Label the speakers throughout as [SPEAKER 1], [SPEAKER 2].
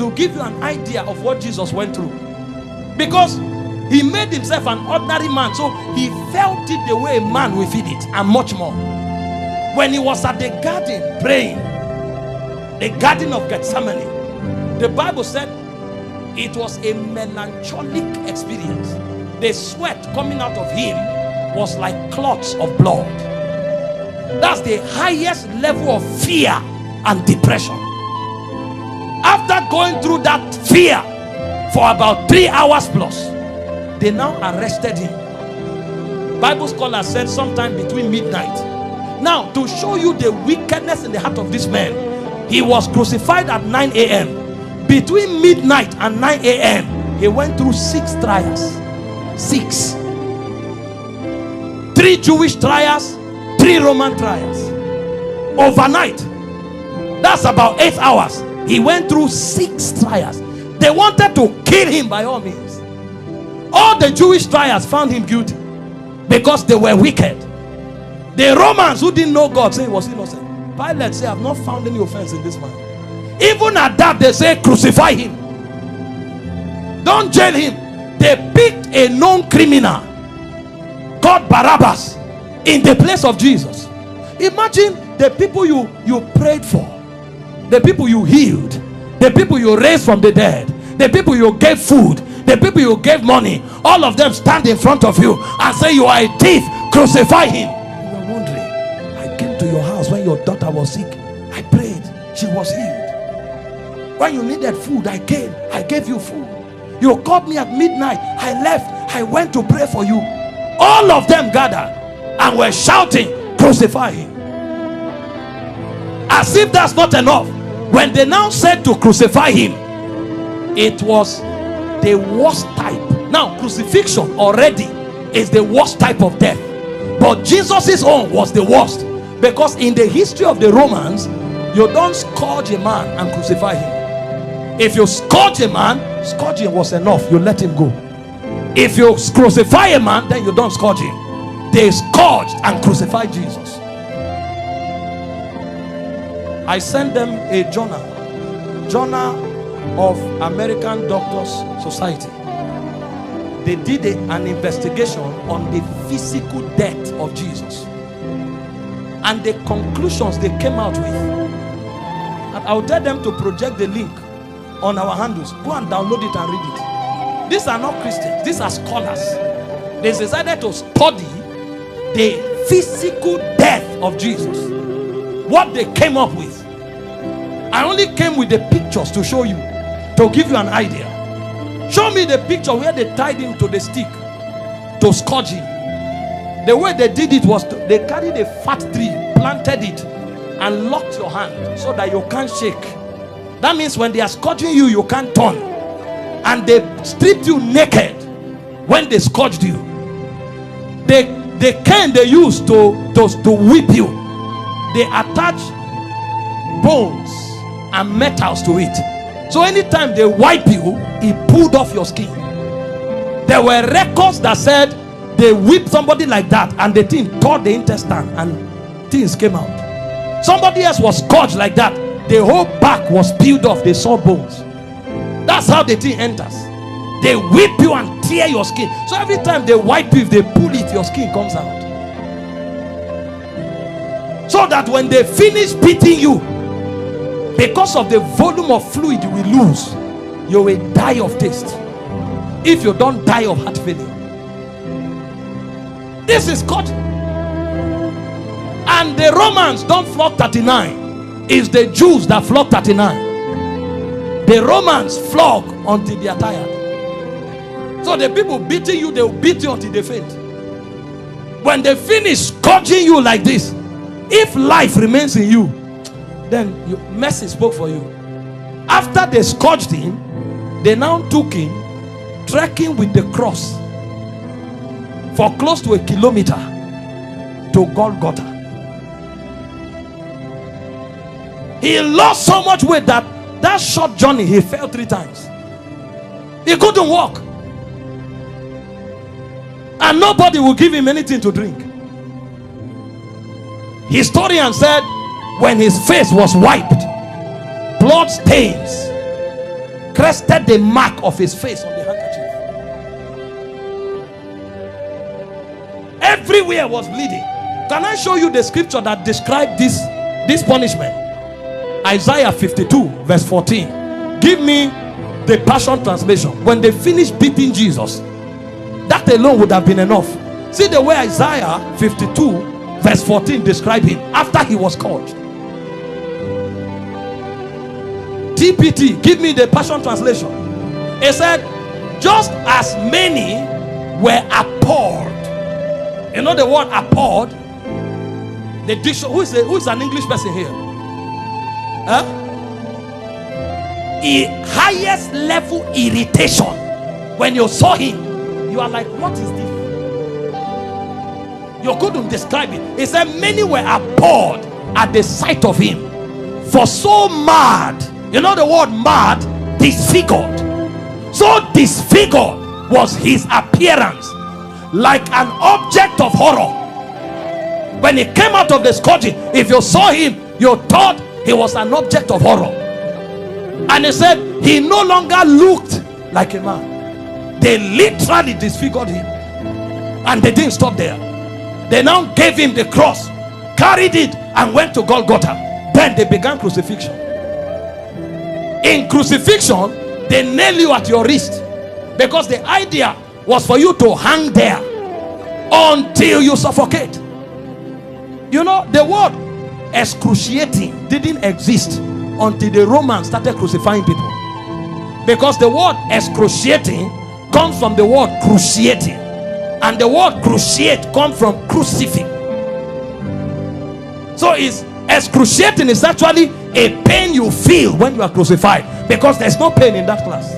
[SPEAKER 1] to give you an idea of what Jesus went through. Because he made himself an ordinary man, so he felt it the way a man will feel it, and much more. When he was at the garden praying, the garden of Gethsemane, the Bible said it was a melancholic experience. The sweat coming out of him was like clots of blood. That's the highest level of fear and depression. After going through that fear for about 3 hours plus, they now arrested him. Bible scholars said sometime between midnight. Now, to show you the wickedness in the heart of this man, he was crucified at 9 a.m. Between midnight and 9 a.m., he went through 6 trials. 6. 3 Jewish trials, 3 Roman trials. Overnight, that's about 8 hours. He went through 6 trials. They wanted to kill him by all means. All the Jewish trials found him guilty because they were wicked. The Romans who didn't know God say he was innocent. Pilate said, I have not found any offense in this man. Even at that, they say crucify him. Don't jail him. They picked a known criminal called Barabbas in the place of Jesus. Imagine the people you prayed for, the people you healed, the people you raised from the dead, the people you gave food, the people you gave money, all of them stand in front of you and say you are a thief, crucify him. You were wondering, I came to your house when your daughter was sick, I prayed, she was healed. When you needed food, I came, I gave you food. You called me at midnight, I left, I went to pray for you. All of them gathered and were shouting, crucify him. As if that's not enough, when they now said to crucify him, it was the worst type. Now, crucifixion already is the worst type of death, but Jesus's own was the worst, because in the history of the Romans, you don't scourge a man and crucify him. If you scourge a man, scourging was enough, you let him go. If you crucify a man, then you don't scourge him. They scourged and crucified Jesus. I sent them a journal of American Doctors Society. They did an investigation on the physical death of Jesus, and the conclusions they came out with, and I'll tell them to project the link on our handles. Go and download it and read it. These are not Christians, these are scholars. They decided to study the physical death of Jesus, what they came up with. I only came with the pictures to show you, to give you an idea. Show me the picture where they tied him to the stick to scourge him. The way they did it was they carried a fat tree, planted it, and locked your hand so that you can't shake. That means when they are scourging you, you can't turn. And they stripped you naked when they scourged you. The cane they used to whip you, they attach bones and metals to it. So anytime they wipe you, it pulled off your skin. There were records that said they whipped somebody like that and the thing tore the intestine and things came out. Somebody else was scourged like that. The whole back was peeled off. They saw bones. That's how the thing enters. They whip you and tear your skin. So every time they wipe you, if they pull it, your skin comes out. So that when they finish beating you, because of the volume of fluid you will lose, you will die of taste, if you don't die of heart failure. This is God. And the Romans don't flog 39. It's the Jews that flog 39. The Romans flog until they are tired. So the people beating you, they will beat you until they faint. When they finish scourging you like this, if life remains in you, then mercy spoke for you. After they scourged him, they now took him trekking with the cross for close to 1 kilometer to Golgotha. He lost so much weight that short journey he fell 3 times. He couldn't walk, and nobody will give him anything to drink. Historian said when his face was wiped, blood stains crested the mark of his face on the handkerchief. Everywhere was bleeding. Can I show you the scripture that described this punishment? Isaiah 52 verse 14. Give me the Passion Translation. When they finished beating Jesus, that alone would have been enough. See the way Isaiah 52 verse 14 described him after he was scourged. TPT, give me the Passion Translation. It said, just as many were appalled. You know the word appalled? The dictionary. Who is an English person here? Huh? Highest level irritation. When you saw him, you are like, what is this? You couldn't describe it. It said many were appalled at the sight of him, for so mad. You know the word mad? Disfigured. So disfigured was his appearance, like an object of horror. When he came out of the scourging, if you saw him, you thought he was an object of horror. And he said he no longer looked like a man. They literally disfigured him. And they didn't stop there. They now gave him the cross, carried it, and went to Golgotha. Then they began crucifixion. In crucifixion, they nail you at your wrist, because the idea was for you to hang there until you suffocate. You know, the word excruciating didn't exist until the Romans started crucifying people, because the word excruciating comes from the word cruciating, and the word cruciate comes from crucifix. So it's excruciating is actually a pain you feel when you are crucified, because there's no pain in that class.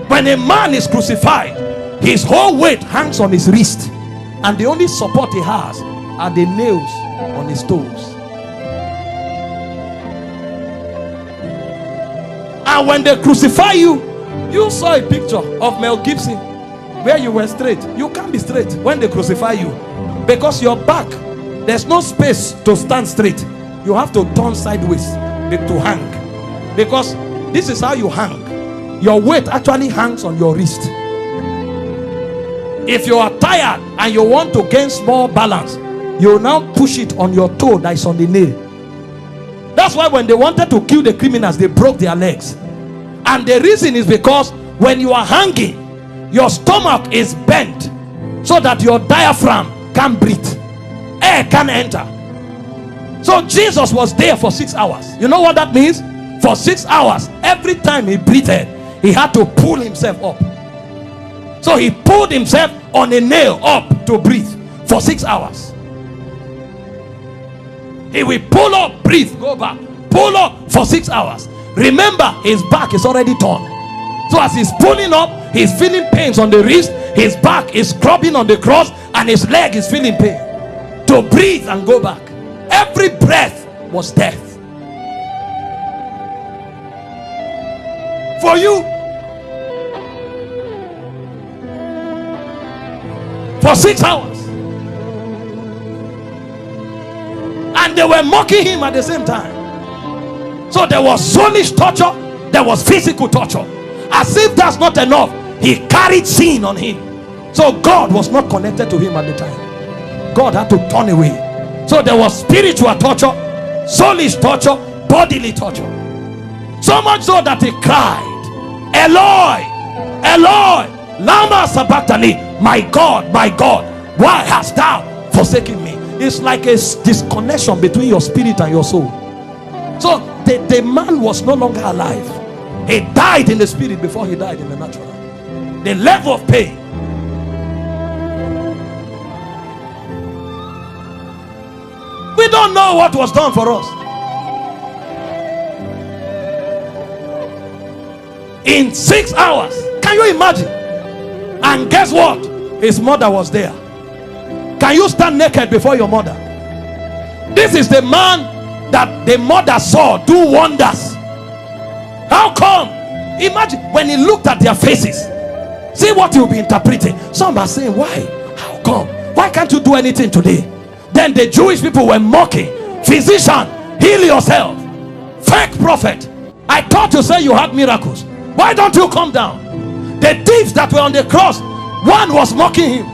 [SPEAKER 1] When a man is crucified, his whole weight hangs on his wrist, and the only support he has are the nails on his toes. And when they crucify you, you saw a picture of Mel Gibson where you were straight. You can't be straight when they crucify you, because your back, there's no space to stand straight. You have to turn sideways to hang, because this is how you hang. Your weight actually hangs on your wrist. If you are tired and you want to gain small balance, you now push it on your toe that is on the nail. That's why when they wanted to kill the criminals, they broke their legs. And the reason is because when you are hanging, your stomach is bent so that your diaphragm can't breathe. Air can't enter. So Jesus was there for 6 hours. You know what that means? For 6 hours, every time he breathed, he had to pull himself up. So he pulled himself on a nail up to breathe for 6 hours. He will pull up, breathe, go back, pull up for 6 hours. Remember, his back is already torn. So as he's pulling up, he's feeling pains on the wrist, his back is scrubbing on the cross, and his leg is feeling pain. To breathe and go back. Every breath was death. For you. For 6 hours. And they were mocking him at the same time. So there was soulish torture, there was physical torture. As if that's not enough, he carried sin on him. So God was not connected to him at the time. God had to turn away. So there was spiritual torture, soulish torture, bodily torture. So much so that he cried, Eloi, Eloi, lama sabachthani, my God, why hast thou forsaken me? It's like a disconnection between your spirit and your soul. So the man was no longer alive. He died in the spirit before he died in the natural. The level of pain. We don't know what was done for us. In 6 hours. Can you imagine? And guess what? His mother was there. Can you stand naked before your mother? This is the man that the mother saw do wonders. How come? Imagine when he looked at their faces. See what you'll be interpreting. Some are saying, why? How come? Why can't you do anything today? Then the Jewish people were mocking. Physician, heal yourself. Fake prophet. I thought you said you had miracles. Why don't you come down? The thieves that were on the cross, one was mocking him.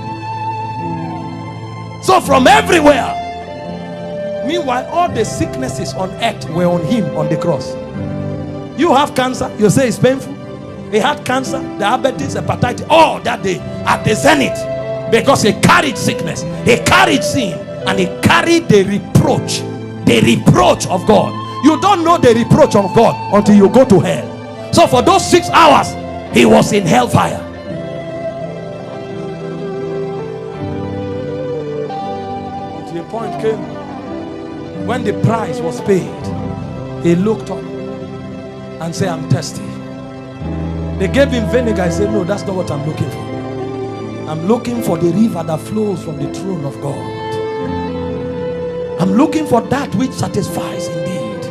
[SPEAKER 1] So from everywhere. Meanwhile, all the sicknesses on earth were on him on the cross. You have cancer, you say it's painful. He had cancer, diabetes, hepatitis, all that day at the zenith, because he carried sickness, he carried sin, and he carried the reproach of God. You don't know the reproach of God until you go to hell. So for those 6 hours, he was in hellfire. Until the point came when the price was paid, he looked up and said, I'm thirsty. They gave him vinegar. I said, no, that's not what I'm looking for. I'm looking for the river that flows from the throne of God. I'm looking for that which satisfies indeed.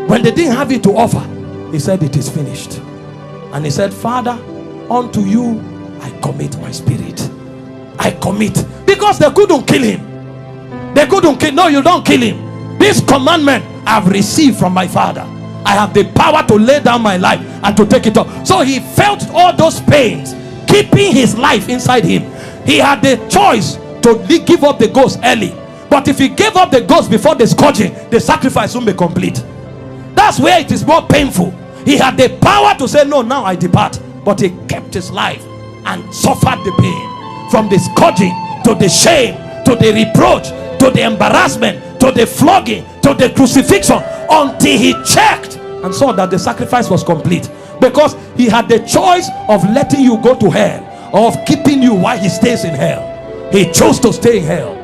[SPEAKER 1] When they didn't have it to offer, he said, it is finished. And he said, Father, unto you I commit my spirit. I commit. Because they couldn't kill him. They couldn't kill. No, you don't kill him. This commandment I've received from my Father. I have the power to lay down my life and to take it up. So he felt all those pains keeping his life inside him. He had the choice to give up the ghost early. But if he gave up the ghost before the scourging, the sacrifice won't be complete. That's where it is more painful. He had the power to say, no, now I depart. But he kept his life and suffered the pain. From the scourging to the shame, to the reproach, to the embarrassment, to the flogging, to the crucifixion, until he checked and saw that the sacrifice was complete. Because he had the choice of letting you go to hell or of keeping you while he stays in hell. He chose to stay in hell.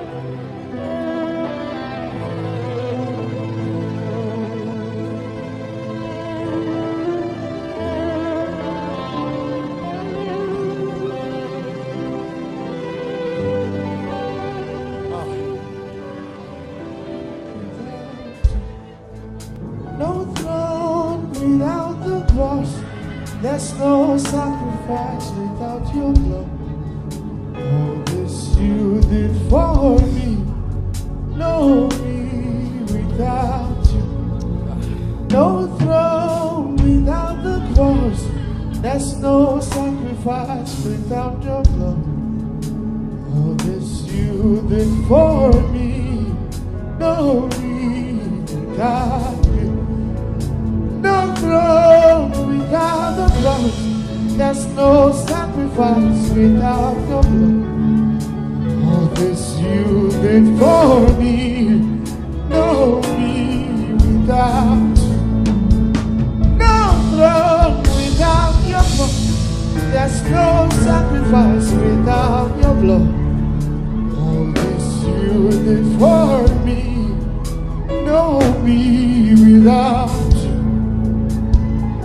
[SPEAKER 2] There's no sacrifice without your blood. All this you did for me. No me without you. No throne without the cross. There's no sacrifice without your blood. All this you did for me. No me without you. No throne without the blood. There's no sacrifice without your blood. All this you did for me. No me without you. No throne without your blood. There's no sacrifice without your blood. All this you did for me. No me without you.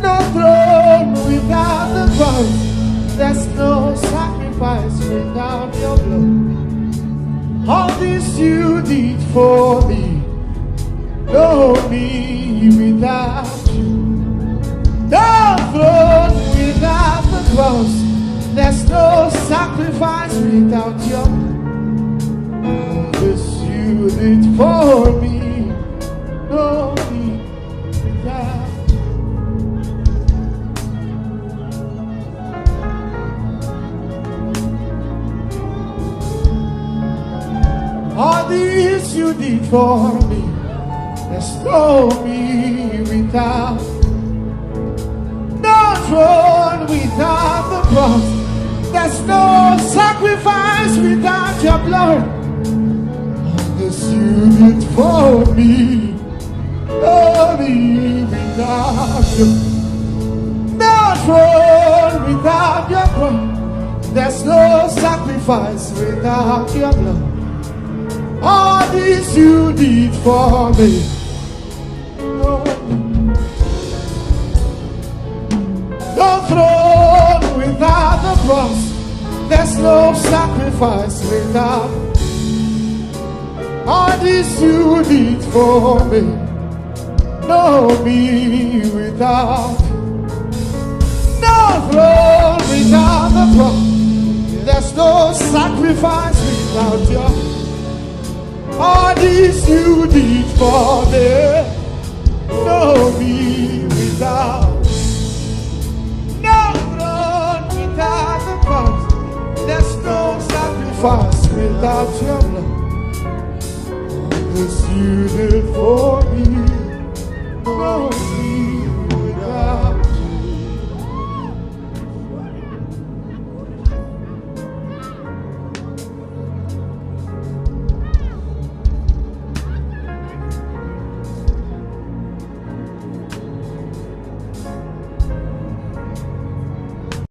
[SPEAKER 2] No throne without the cross. There's no sacrifice without your blood. All this you did for me. No me without you. No throne without the cross. There's no sacrifice without your blood. All this you did for me. No me without. All this you did for me. There's no me without. No throne without the cross. There's no sacrifice without your blood. All this you did for me. No me without you. No throne without your cross. There's no sacrifice without your blood. All this you did for me. No throne without the cross. There's no sacrifice without. All this you did for me. No me without. No throne without the cross. There's no sacrifice without your. All this you did for me. No me without. fast without your blood. Yes, you do.